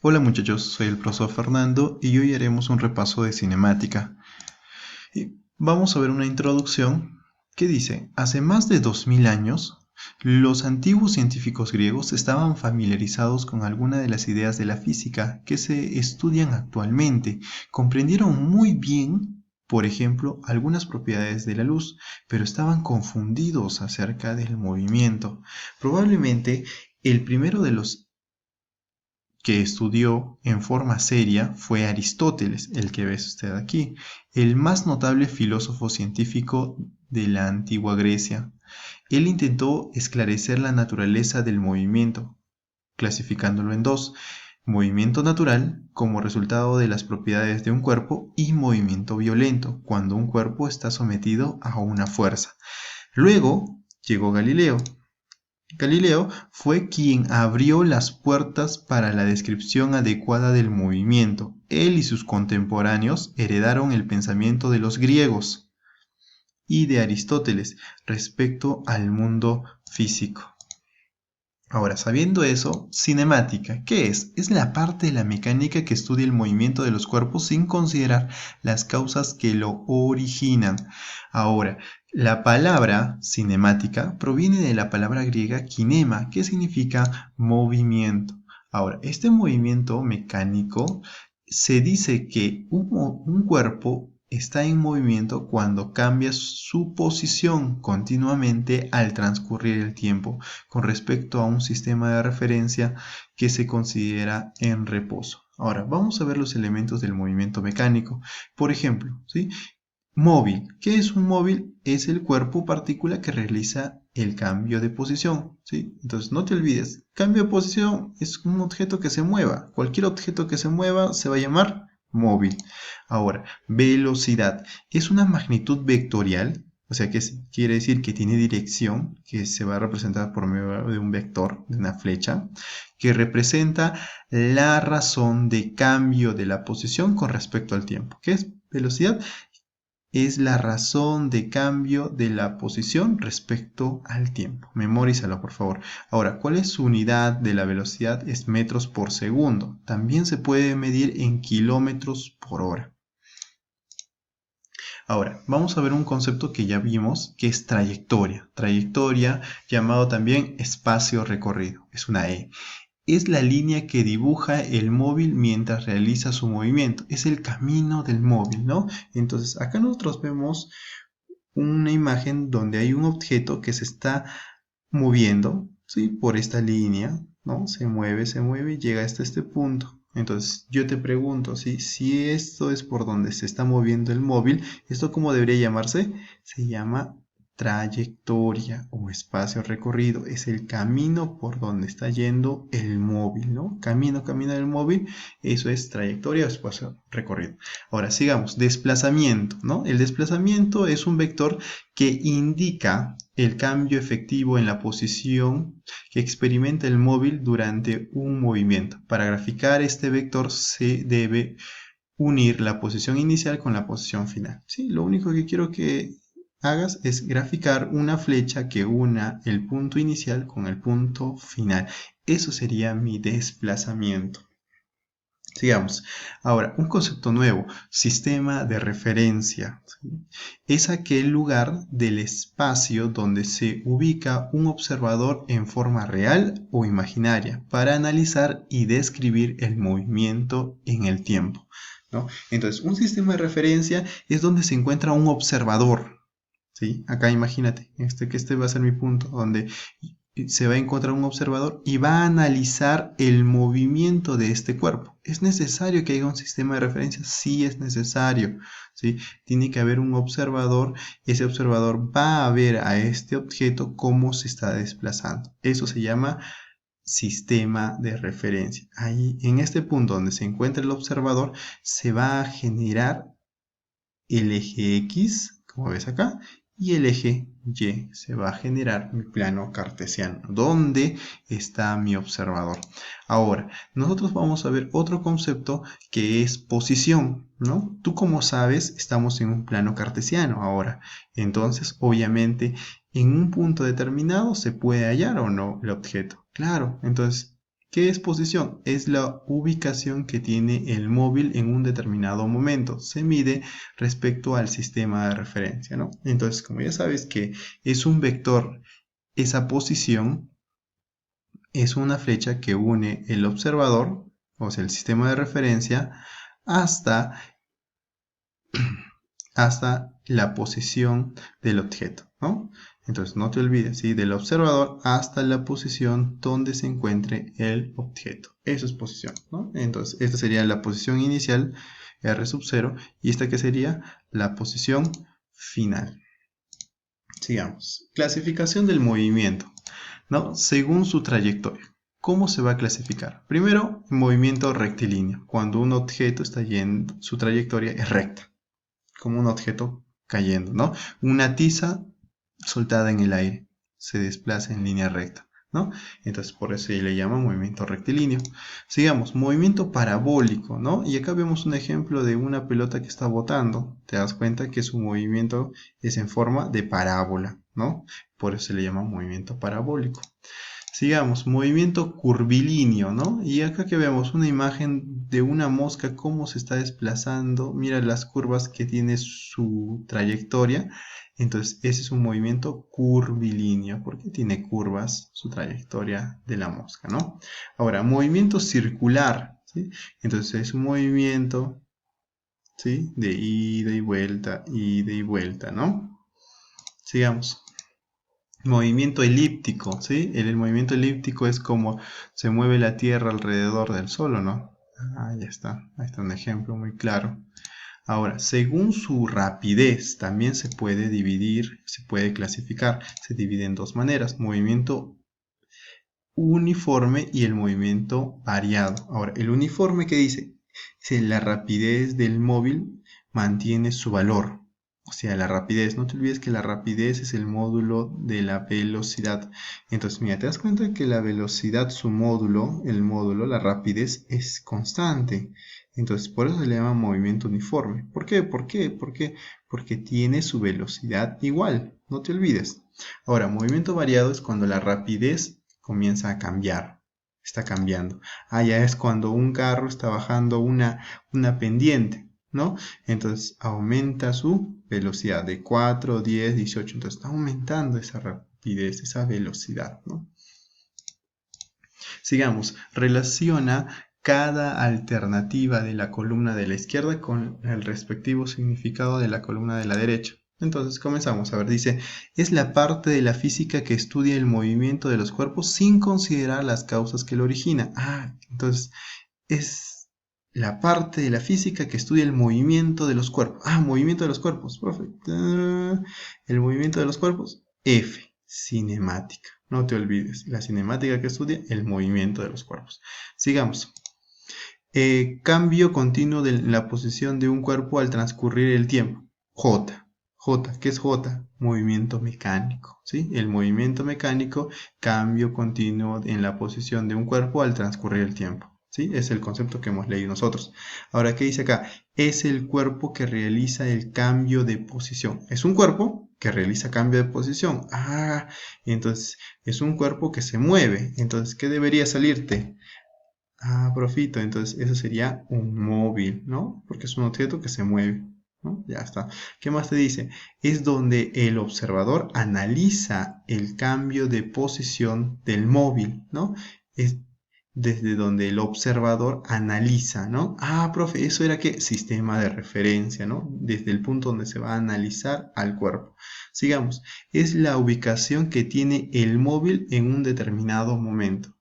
Hola muchachos, soy el profesor Fernando y hoy haremos un repaso de cinemática. Y vamos a ver una introducción que dice: hace más de 2000 años, los antiguos científicos griegos estaban familiarizados con algunas de las ideas de la física que se estudian actualmente. Comprendieron muy bien, por ejemplo, algunas propiedades de la luz, pero estaban confundidos acerca del movimiento. Probablemente el primero de los que estudió en forma seria fue Aristóteles, el que ves usted aquí, el más notable filósofo científico de la antigua Grecia. Él intentó esclarecer la naturaleza del movimiento, clasificándolo en dos: movimiento natural, como resultado de las propiedades de un cuerpo, y movimiento violento, cuando un cuerpo está sometido a una fuerza. Luego llegó Galileo. Galileo fue quien abrió las puertas para la descripción adecuada del movimiento. Él y sus contemporáneos heredaron el pensamiento de los griegos y de Aristóteles respecto al mundo físico. Ahora, sabiendo eso, cinemática, ¿qué es? Es la parte de la mecánica que estudia el movimiento de los cuerpos sin considerar las causas que lo originan. Ahora, la palabra cinemática proviene de la palabra griega kinema, que significa movimiento. Ahora, este movimiento mecánico se dice que un cuerpo está en movimiento cuando cambia su posición continuamente al transcurrir el tiempo con respecto a un sistema de referencia que se considera en reposo. Ahora, vamos a ver los elementos del movimiento mecánico. Por ejemplo, ¿sí? Móvil. ¿Qué es un móvil? Es el cuerpo o partícula que realiza el cambio de posición, ¿sí? Entonces, no te olvides, cambio de posición es un objeto que se mueva. Cualquier objeto que se mueva se va a llamar móvil. Ahora, velocidad. Es una magnitud vectorial, o sea que quiere decir que tiene dirección, que se va a representar por medio de un vector, de una flecha, que representa la razón de cambio de la posición con respecto al tiempo. ¿Qué es velocidad? Es la razón de cambio de la posición respecto al tiempo. Memorízalo, por favor. Ahora, ¿cuál es su unidad de la velocidad? Es metros por segundo. También se puede medir en kilómetros por hora. Ahora, vamos a ver un concepto que ya vimos, que es trayectoria. Trayectoria, llamado también espacio recorrido. Es una E. Es la línea que dibuja el móvil mientras realiza su movimiento. Es el camino del móvil, ¿no? Entonces, acá nosotros vemos una imagen donde hay un objeto que se está moviendo, ¿sí? Por esta línea, ¿no? Se mueve y llega hasta este punto. Entonces, yo te pregunto, ¿sí? Si esto es por donde se está moviendo el móvil, ¿esto cómo debería llamarse? Se llama trayectoria o espacio recorrido. Es el camino por donde está yendo el móvil, ¿no? Camino del móvil, eso es trayectoria o espacio recorrido. Ahora, sigamos. Desplazamiento, ¿no? El desplazamiento es un vector que indica el cambio efectivo en la posición que experimenta el móvil durante un movimiento. Para graficar este vector se debe unir la posición inicial con la posición final. ¿Sí? Lo único que quiero que hagas es graficar una flecha que una el punto inicial con el punto final. Eso sería mi desplazamiento. Sigamos. Ahora, un concepto nuevo: sistema de referencia. ¿Sí? Es aquel lugar del espacio donde se ubica un observador en forma real o imaginaria para analizar y describir el movimiento en el tiempo, ¿no? Entonces, un sistema de referencia es donde se encuentra un observador. ¿Sí? Acá imagínate, que este va a ser mi punto, donde se va a encontrar un observador y va a analizar el movimiento de este cuerpo. ¿Es necesario que haya un sistema de referencia? Sí, es necesario, ¿sí? Tiene que haber un observador. Ese observador va a ver a este objeto cómo se está desplazando. Eso se llama sistema de referencia. Ahí, en este punto donde se encuentra el observador, se va a generar el eje X, como ves acá, y el eje Y. Se va a generar mi plano cartesiano, donde está mi observador. Ahora, nosotros vamos a ver otro concepto que es posición, ¿no? Tú, como sabes, estamos en un plano cartesiano ahora. Entonces, obviamente, en un punto determinado se puede hallar o no el objeto. Claro, entonces, ¿Qué es posición? Es la ubicación que tiene el móvil en un determinado momento. Se mide respecto al sistema de referencia, ¿no? Entonces, como ya sabes que es un vector, esa posición es una flecha que une el observador, o sea, el sistema de referencia, hasta la posición del objeto, ¿no? Entonces no te olvides, ¿sí? Del observador hasta la posición donde se encuentre el objeto. Eso es posición, ¿no? Entonces esta sería la posición inicial, R sub 0, y esta que sería la posición final. Sigamos. Clasificación del movimiento, ¿no? Según su trayectoria. ¿Cómo se va a clasificar? Primero, movimiento rectilíneo. Cuando un objeto está yendo, su trayectoria es recta, como un objeto cayendo, ¿no? Una tiza soltada en el aire se desplaza en línea recta, ¿no? Entonces por eso se le llama movimiento rectilíneo. Sigamos, movimiento parabólico, ¿no? Y acá vemos un ejemplo de una pelota que está botando. Te das cuenta que su movimiento es en forma de parábola, ¿no? Por eso se le llama movimiento parabólico. Sigamos, movimiento curvilíneo, ¿no? Y acá que vemos una imagen de una mosca, cómo se está desplazando. Mira las curvas que tiene su trayectoria. Entonces, ese es un movimiento curvilíneo, porque tiene curvas su trayectoria de la mosca, ¿no? Ahora, movimiento circular, ¿sí? Entonces, es un movimiento, ¿sí? De ida y vuelta, ¿no? Sigamos. Movimiento elíptico, ¿sí? El movimiento elíptico es como se mueve la Tierra alrededor del Sol, ¿o no? Ya está. Ahí está un ejemplo muy claro. Ahora, según su rapidez, también se puede dividir, se puede clasificar. Se divide en dos maneras: movimiento uniforme y el movimiento variado. Ahora, el uniforme, ¿qué dice? Dice la rapidez del móvil mantiene su valor. O sea, la rapidez, no te olvides que la rapidez es el módulo de la velocidad. Entonces, mira, te das cuenta que la velocidad, su módulo, la rapidez es constante. Entonces, por eso se le llama movimiento uniforme. ¿Por qué? Porque tiene su velocidad igual. No te olvides. Ahora, movimiento variado es cuando la rapidez comienza a cambiar. Está cambiando. Ya es cuando un carro está bajando una pendiente, ¿no? Entonces aumenta su velocidad de 4, 10, 18. Entonces está aumentando esa rapidez, esa velocidad, ¿no? Sigamos. Relaciona cada alternativa de la columna de la izquierda con el respectivo significado de la columna de la derecha. Entonces comenzamos. A ver, dice, es la parte de la física que estudia el movimiento de los cuerpos sin considerar las causas que lo originan. Entonces es la parte de la física que estudia el movimiento de los cuerpos. Movimiento de los cuerpos, profe. El movimiento de los cuerpos, F, cinemática. No te olvides, la cinemática que estudia el movimiento de los cuerpos. Sigamos. Cambio continuo de la posición de un cuerpo al transcurrir el tiempo. J. ¿Qué es J? Movimiento mecánico, ¿sí? El movimiento mecánico, cambio continuo en la posición de un cuerpo al transcurrir el tiempo, ¿sí? Es el concepto que hemos leído nosotros. Ahora, ¿qué dice acá? Es el cuerpo que realiza el cambio de posición. Es un cuerpo que realiza cambio de posición. Entonces es un cuerpo que se mueve. Entonces, ¿qué debería salirte? Profito, entonces eso sería un móvil, ¿no? Porque es un objeto que se mueve, ¿no? Ya está. ¿Qué más te dice? Es donde el observador analiza el cambio de posición del móvil, ¿no? Es desde donde el observador analiza, ¿no? Profe, eso era ¿qué? Sistema de referencia, ¿no? Desde el punto donde se va a analizar al cuerpo. Sigamos. Es la ubicación que tiene el móvil en un determinado momento.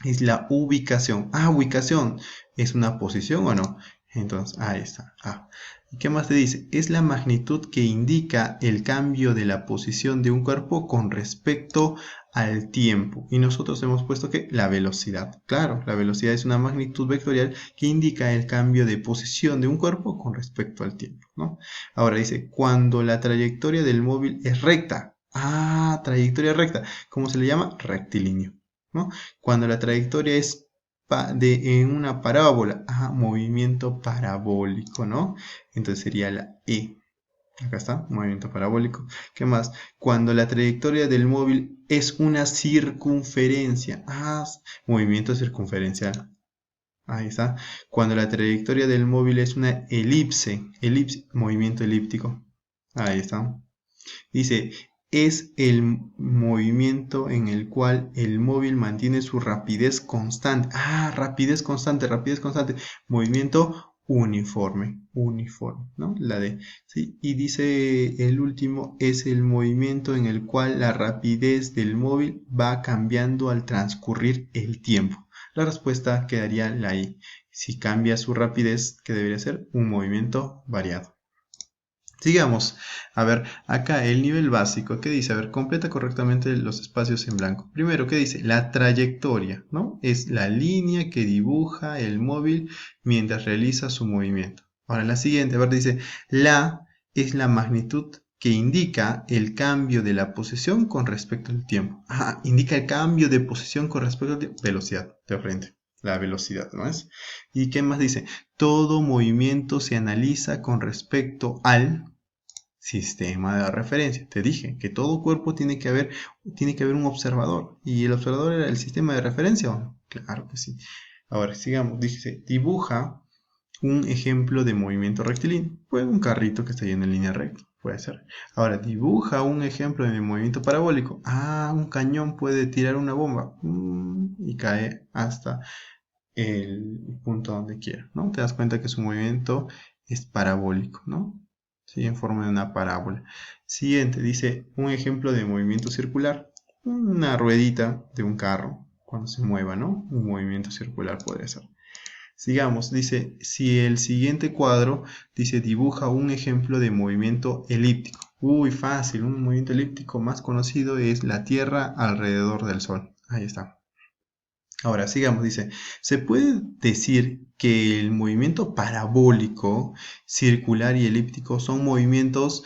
Es la ubicación. Ubicación. ¿Es una posición o no? Entonces, ahí está. ¿Y qué más te dice? Es la magnitud que indica el cambio de la posición de un cuerpo con respecto al tiempo. Y nosotros hemos puesto que la velocidad. Claro, la velocidad es una magnitud vectorial que indica el cambio de posición de un cuerpo con respecto al tiempo, ¿no? Ahora dice, cuando la trayectoria del móvil es recta. Trayectoria recta. ¿Cómo se le llama? Rectilíneo, ¿no? Cuando la trayectoria es en una parábola, movimiento parabólico, ¿no? Entonces sería la E, Acá está, movimiento parabólico. ¿Qué más? Cuando la trayectoria del móvil es una circunferencia. Ah, movimiento circunferencial. Ahí está. Cuando la trayectoria del móvil es una elipse, movimiento elíptico. Ahí está. Dice, es el movimiento en el cual el móvil mantiene su rapidez constante. Ah, rapidez constante, rapidez constante. Movimiento uniforme, ¿no? La de, ¿sí? Y dice el último, es el movimiento en el cual la rapidez del móvil va cambiando al transcurrir el tiempo. La respuesta quedaría la I. Si cambia su rapidez, ¿qué debería ser? Un movimiento variado. Sigamos. A ver, acá el nivel básico, ¿qué dice? A ver, completa correctamente los espacios en blanco. Primero, ¿qué dice? La trayectoria, ¿no? Es la línea que dibuja el móvil mientras realiza su movimiento. Ahora, la siguiente, a ver, dice, la es la magnitud que indica el cambio de la posición con respecto al tiempo. Ah, indica el cambio de posición con respecto al tiempo. Velocidad, de frente. La velocidad, ¿no es? ¿Y qué más dice? Todo movimiento se analiza con respecto al sistema de referencia. Te dije que todo cuerpo tiene que haber un observador. ¿Y el observador era el sistema de referencia o no? Claro que sí. Ahora, sigamos. Dice, dibuja un ejemplo de movimiento rectilíneo. Pues un carrito que está yendo en línea recta. Puede ser. Ahora, dibuja un ejemplo de movimiento parabólico. Ah, un cañón puede tirar una bomba. Y cae hasta el punto donde quiera, ¿no? Te das cuenta que su movimiento es parabólico, ¿no? Sí, en forma de una parábola. Siguiente, dice un ejemplo de movimiento circular. Una ruedita de un carro cuando se mueva, ¿no? Un movimiento circular podría ser. Sigamos, dice, si el siguiente cuadro, dice, dibuja un ejemplo de movimiento elíptico. Uy, fácil, un movimiento elíptico más conocido es la Tierra alrededor del Sol. Ahí está. Ahora, sigamos, dice, se puede decir que el movimiento parabólico, circular y elíptico son movimientos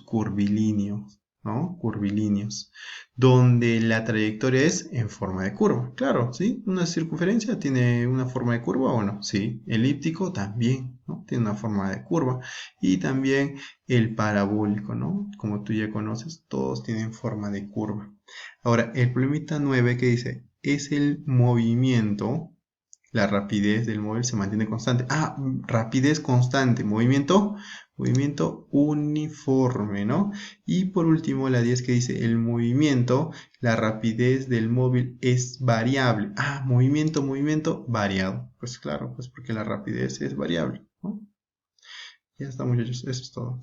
curvilíneos, ¿no? Curvilíneos, donde la trayectoria es en forma de curva. Claro, ¿sí? Una circunferencia tiene una forma de curva o no, sí. Elíptico también, ¿no? Tiene una forma de curva. Y también el parabólico, ¿no? Como tú ya conoces, todos tienen forma de curva. Ahora, el problemita 9 que dice, es el movimiento, la rapidez del móvil se mantiene constante. Ah, rapidez constante, movimiento uniforme, ¿no? Y por último, la 10 que dice, el movimiento, la rapidez del móvil es variable. Ah, movimiento variado. Pues claro, pues porque la rapidez es variable, ¿no? Ya está, muchachos, eso es todo.